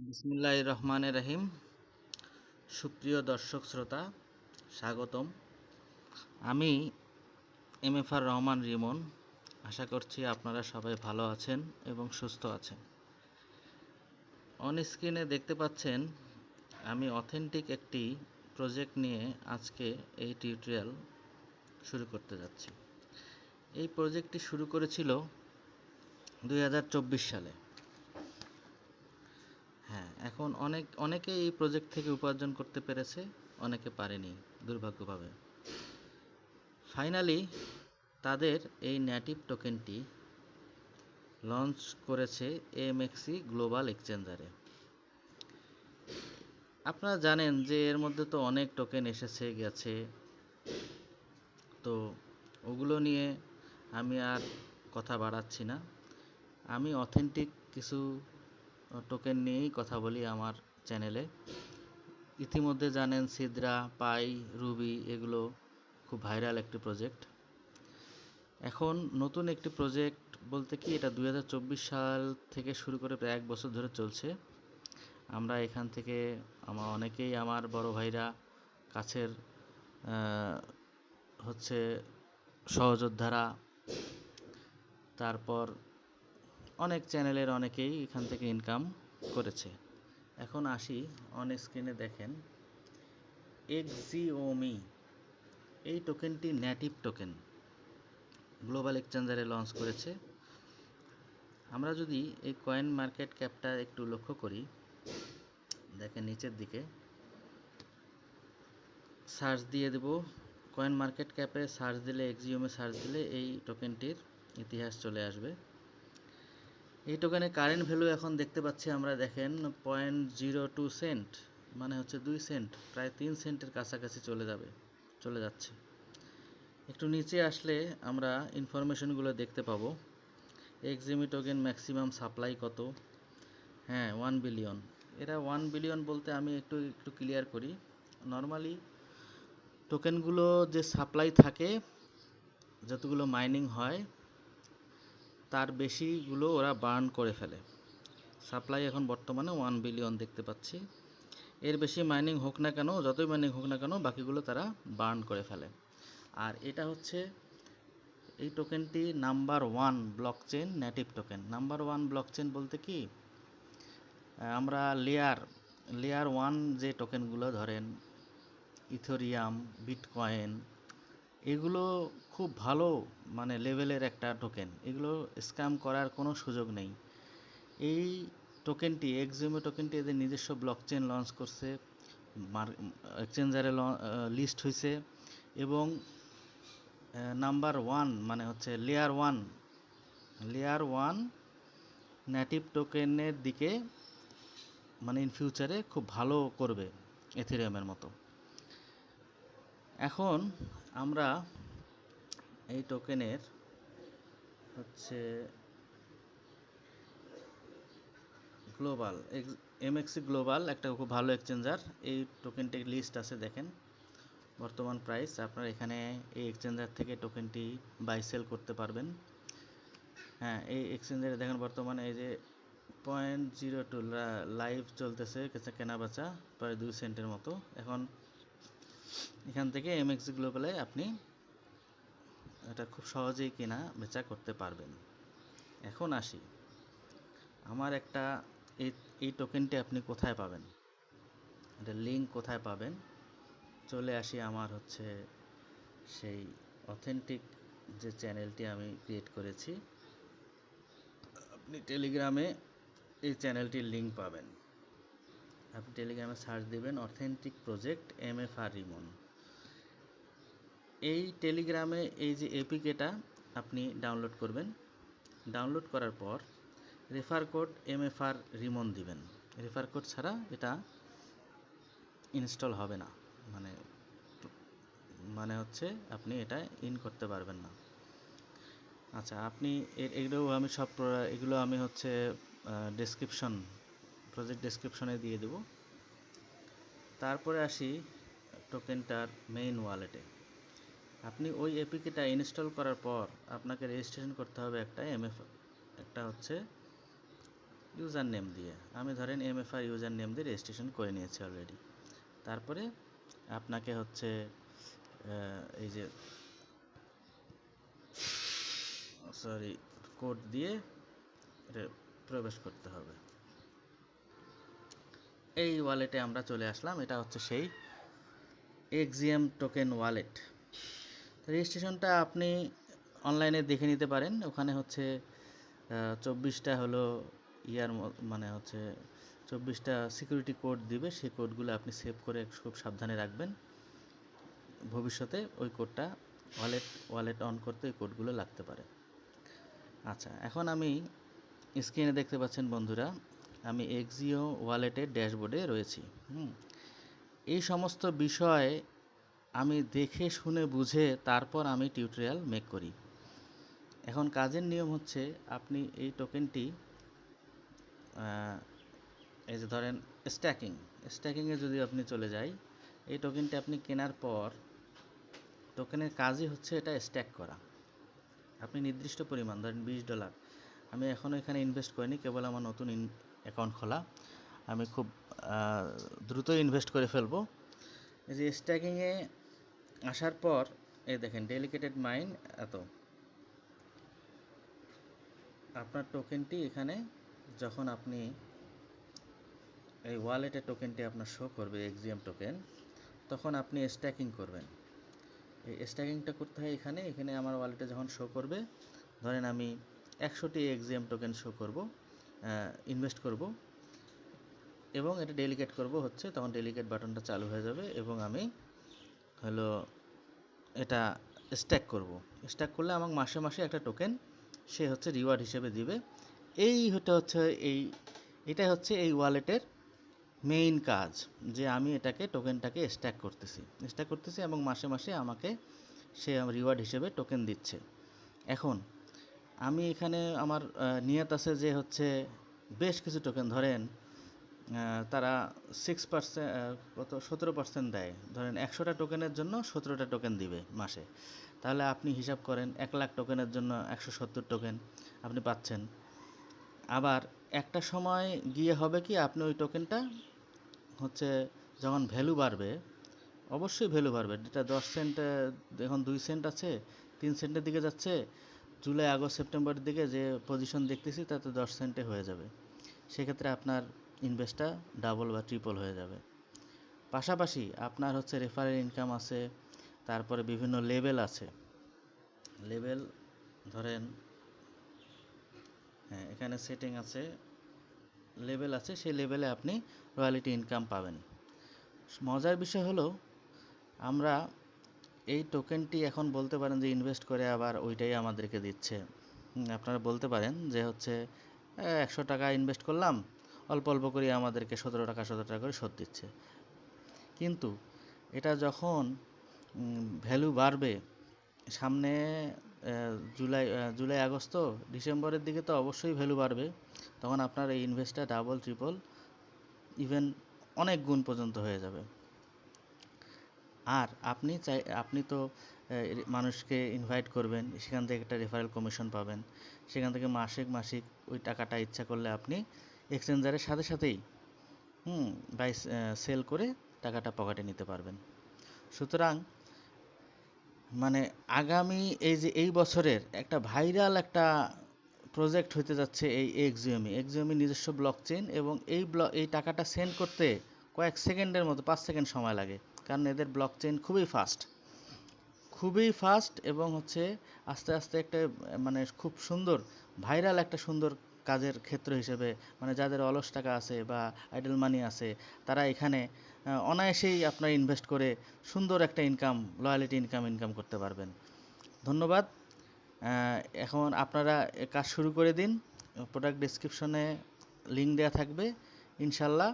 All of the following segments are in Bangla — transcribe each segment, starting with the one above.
বিসমিল্লাহির রহমানির রহিম। সুপ্রিয় দর্শক শ্রোতা, স্বাগতম। আমি এমএফআর রহমান রিমন। আশা করছি আপনারা সবাই ভালো আছেন এবং সুস্থ আছেন। অন স্ক্রিনে দেখতে পাচ্ছেন আমি অথেন্টিক একটি প্রজেক্ট নিয়ে আজকে এই টিউটোরিয়াল শুরু করতে যাচ্ছি। এই প্রজেক্টটি শুরু করেছিল 2024 সালে। হ্যাঁ, এখন অনেকে এই প্রজেক্ট থেকে উপার্জন করতে পেরেছে, অনেকে পারেনি দুর্ভাগ্যভাবে। ফাইনালি তাদের এই নেটিভ টোকেনটি লঞ্চ করেছে এমএক্সি গ্লোবাল এক্সচেঞ্জারে। আপনারা জানেন যে এর মধ্যে তো অনেক টোকেন এসেছে গেছে, তো ওগুলো নিয়ে আমি আর কথা বাড়াচ্ছি না। আমি অথেন্টিক কিছু টোকেন নিয়েই কথা বলি আমার চ্যানেলে। ইতিমধ্যে জানেন সিদ্রা, পাই, রুবি এগুলো খুব ভাইরাল একটি প্রজেক্ট। এখন নতুন একটি প্রজেক্ট বলতে কি, এটা 2024 সাল থেকে শুরু করে প্রায় 1 বছর ধরে চলছে। আমরা এখান থেকে অনেকেই আমার বড় ভাইরা, কাছের হচ্ছে সহযোদ্ধারা, তারপর অনেক চ্যানেলের অনেকেই এখান থেকে ইনকাম করেছে। এখন আসি, অন স্ক্রিনে দেখেন এক্সিওমি, এই টোকেনটি নেটিভ টোকেন গ্লোবাল এক্সচেঞ্জারে লঞ্চ করেছে। আমরা যদি এই কয়েন মার্কেট ক্যাপটা একটু লক্ষ্য করি, দেখেন নিচের দিকে সার্চ দিয়ে দেব, কয়েন মার্কেট ক্যাপে সার্চ দিলে, এক্সিওমে সার্চ দিলে এই টোকেনটির ইতিহাস চলে আসবে। এই টোকেনের কারেন্ট ভ্যালু এখন দেখতে পাচ্ছি আমরা, দেখেন 0.02 সেন্ট, মানে হচ্ছে 2 সেন্ট, প্রায় 3 সেন্টের কাছাকাছি চলে যাচ্ছে। একটু নিচে আসলে আমরা ইনফরমেশনগুলো দেখতে পাবো। এক্সিওমি টোকেন ম্যাক্সিমাম সাপ্লাই কত? হ্যাঁ, 1 বিলিয়ন। এরা 1 বিলিয়ন বলতে আমি একটু ক্লিয়ার করি। নর্মালি টোকেনগুলো যে সাপ্লাই থাকে, যতগুলো মাইনিং হয় তার বেশিগুলো ওরা বার্ন করে ফেলে। সাপ্লাই এখন বর্তমানে 1 বিলিয়ন দেখতে পাচ্ছি। এর বেশি মাইনিং হোক না কেন, যতই মাইনিং হোক না কেন, বাকিগুলো তারা বার্ন করে ফেলে। আর এটা হচ্ছে, এই টোকেনটি number 1 blockchain native token. Number 1 blockchain বলতে কি, আমরা লেয়ার 1 যে টোকেনগুলো ধরেন ইথেরিয়াম, বিটকয়েন, এগুলো খুব ভালো মানে লেভেলের একটা টোকেন, এগুলো স্ক্যাম করার কোনো সুযোগ নেই। এই টোকেনটি, এক্সিওমি টোকেনটি এদের নিজস্ব ব্লকচেন লঞ্চ করছে, এক্সচেঞ্জারে লিস্ট হয়েছে, এবং নাম্বার 1 মানে হচ্ছে লেয়ার 1 নেটিভ টোকেনের দিকে, মানে ইন ফিউচারে খুব ভালো করবে এথেরিয়ামের মতো। এখন আমরা এই টোকেনের হচ্ছে গ্লোবাল এমএক্সি গ্লোবাল একটা খুব ভালো এক্সচেঞ্জার, এই টোকেনটির লিস্ট আছে, দেখেন বর্তমান প্রাইস। আপনারা এখানে এই এক্সচেঞ্জার থেকে টোকেনটি বাই সেল করতে পারবেন। হ্যাঁ, এই এক্সচেঞ্জারে দেখেন বর্তমানে এই যে 0.02 লাইভ চলতেছে, কেনা বেচা প্রায় 2 সেন্টের মতো। এখন এখান থেকে এমএক্সি গ্লোবালে আপনি এটা খুব সহজেই কেনা বেচা করতে পারবেন। এখন আসি, আমার একটা এই টোকেনটি আপনি কোথায় পাবেন, এটা লিঙ্ক কোথায় পাবেন। চলে আসি আমার হচ্ছে সেই অথেন্টিক যে চ্যানেলটি আমি ক্রিয়েট করেছি। আপনি টেলিগ্রামে এই চ্যানেলটির লিঙ্ক পাবেন। আপনি টেলিগ্রামে সার্চ দিবেন অথেন্টিক প্রজেক্ট এমএফআর রিমন। এই টেলিগ্রামে এই যে এপিকেটা আপনি ডাউনলোড করবেন। ডাউনলোড করার পর রেফার কোড এমএফআর রিমন দিবেন। রেফার কোড ছাড়া এটা ইনস্টল হবে না, মানে হচ্ছে আপনি এটা ইন করতে পারবেন না। আচ্ছা, আপনি এগুলো আমি হচ্ছে প্রজেক্ট ডেসক্রিপশনে দিয়ে দেব। তারপরে আসি টোকেনটার মেইন ওয়ালেটে। আপনি ওই এপিকেটা ইনস্টল করার পর আপনাকে রেজিস্ট্রেশন করতে হবে একটা হচ্ছে ইউজার নেম দিয়ে, আমি ধরেন MFR ইউজার নেম দিয়ে রেজিস্ট্রেশন করে নিয়েছি অলরেডি। তারপরে আপনাকে হচ্ছে এই যে কোড দিয়ে প্রবেশ করতে হবে। এই ওয়ালেটে আমরা চলে আসলাম। এটা হচ্ছে সেই এক্সিএম টোকেন ওয়ালেট। রেজিস্ট্রেশনটা আপনি অনলাইনে দেখে নিতে পারেন। ওখানে হচ্ছে 24টা হলো মানে হচ্ছে 24টা সিকিউরিটি কোড দিবে। সেই কোডগুলো আপনি সেভ করে খুব সাবধানে রাখবেন। ভবিষ্যতে ওই কোডটা ওয়ালেট অন করতে ওই কোডগুলো লাগতে পারে। আচ্ছা, এখন আমি স্ক্রিনে দেখতে পাচ্ছেন বন্ধুরা, আমি এক্সিও ওয়ালেটের ড্যাশবোর্ডে রয়েছি। এই সমস্ত বিষয় আমি দেখে শুনে বুঝে তারপর আমি টিউটোরিয়াল মেক করি। এখন কাজের নিয়ম হচ্ছে, আপনি এই টোকেনটি এই যে ধরেন স্ট্যাকিংয়ে যদি আপনি চলে যাই, এই টোকেনটি আপনি কেনার পর টোকেনের কাজই হচ্ছে এটা স্ট্যাক করা। আপনি নির্দিষ্ট পরিমাণ ধরেন $20, আমি এখনও এখানে ইনভেস্ট করিনি, কেবল আমার নতুন অ্যাকাউন্ট খোলা, আমি খুব দ্রুত ইনভেস্ট করে ফেলবো। এই যে স্ট্যাকিংয়ে আসার পর এই দেখেন ডেলিকেটেড মাইন এত, আপনার টোকেনটি এখানে যখন আপনি এই ওয়ালেটের টোকেনটি আপনার শো করবে এক্সিএম টোকেন, তখন আপনি স্ট্যাকিং করবেন। এই স্ট্যাকিংটা করতে হয় এখানে আমার ওয়ালেটে যখন শো করবে, ধরেন আমি 100টি এক্সিএম টোকেন শো করব, ইনভেস্ট করব এবং এটা ডেলিকেট করব হচ্ছে, তখন ডেলিকেট বাটনটা চালু হয়ে যাবে এবং আমি হলো এটা স্ট্যাক করব। স্ট্যাক করলে আমাকে মাসে মাসে একটা টোকেন সে হচ্ছে রিওয়ার্ড হিসেবে দিবে। এটাই হচ্ছে এই ওয়ালেটের মেইন কাজ, যে আমি টোকেনটাকে স্ট্যাক করতেছি এবং মাসে মাসে আমাকে সে রিওয়ার্ড হিসেবে টোকেন দিচ্ছে। এখন আমি এখানে আমার নিয়ত আছে যে হচ্ছে বেশ কিছু টোকেন, ধরেন তারা 17% দেয়, ধরেন 100টা টোকেনের জন্য 17টা টোকেন দিবে মাসে। তাহলে আপনি হিসাব করেন 1 লাখ টোকেনের জন্য 170 টোকেন আপনি পাচ্ছেন। আবার একটা সময় গিয়ে হবে কি, আপনি ওই টোকেনটা হচ্ছে যখন ভ্যালু বাড়বে, অবশ্যই ভ্যালু বাড়বে, যেটা 10 সেন্ট এখন 2 সেন্ট আছে, 3 সেন্টের দিকে যাচ্ছে, জুলাই আগস্ট সেপ্টেম্বরের দিকে যে পজিশন দেখতেছি তাতে 10 সেন্টে হয়ে যাবে। সেক্ষেত্রে আপনার ইনভেস্টটা ডাবল বা ট্রিপল হয়ে যাবে। পাশাপাশি আপনার হচ্ছে রেফারেল ইনকাম আছে, তারপরে বিভিন্ন লেভেল আছে। লেভেল ধরেন এখানে সেটিং আছে, লেভেল আছে, সেই লেভেলে আপনি রয়্যালিটি ইনকাম পাবেন। মজার বিষয় হলো, আমরা এই টোকেনটি এখন বলতে পারেন যে ইনভেস্ট করে আবার ওইটাই আমাদেরকে দিচ্ছে। আপনারা বলতে পারেন যে হচ্ছে 100 টাকা ইনভেস্ট করলাম, অল্প অল্প করে আমাদেরকে 17 টাকা করে শোধ দিচ্ছে। কিন্তু এটা যখন ভ্যালু বাড়বে, সামনে জুলাই আগস্ট তো, ডিসেম্বরের দিকে তো অবশ্যই ভ্যালু বাড়বে, তখন আপনার এই ইনভেস্টটা ডাবল ট্রিপল ইভেন অনেক গুণ পর্যন্ত হয়ে যাবে। আর আপনি তো মানুষকে ইনভাইট করবেন, সেখান থেকে একটা রেফারেল কমিশন পাবেন, সেখান থেকে মাসিক ওই টাকাটা ইচ্ছা করলে আপনি এক্সচেঞ্জারের সাথে সাথেই বাই সেল করে টাকাটা পকেটে নিতে পারবেন। সুতরাং মানে আগামী এই বছরের একটা ভাইরাল একটা প্রজেক্ট হতে যাচ্ছে এই এক্সিওমি নিজস্ব ব্লকচেন, এবং এই টাকাটা সেন্ড করতে কয়েক সেকেন্ডের মতো, 5 সেকেন্ড সময় লাগে, কারণ এদের ব্লকচেন খুবই ফাস্ট এবং হচ্ছে আস্তে আস্তে একটা মানে খুব সুন্দর ভাইরাল একটা সুন্দর কাজের ক্ষেত্র হিসেবে, মানে যাদের অলস টাকা আছে বা আইডল মানি আছে, তারা এখানে অনায়াসেই আপনার ইনভেস্ট করে সুন্দর একটা লয়ালিটি ইনকাম করতে পারবেন। ধন্যবাদ। এখন আপনারা কাজ শুরু করে দিন। প্রোডাক্ট ডেসক্রিপশনে লিঙ্ক দেওয়া থাকবে। ইনশাল্লাহ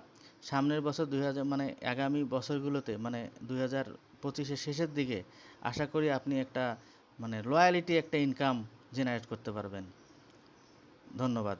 সামনের বছর মানে আগামী বছরগুলোতে, মানে 2025-এর শেষের দিকে আশা করি আপনি একটা মানে লয়ালিটি একটা ইনকাম জেনারেট করতে পারবেন। ধন্যবাদ।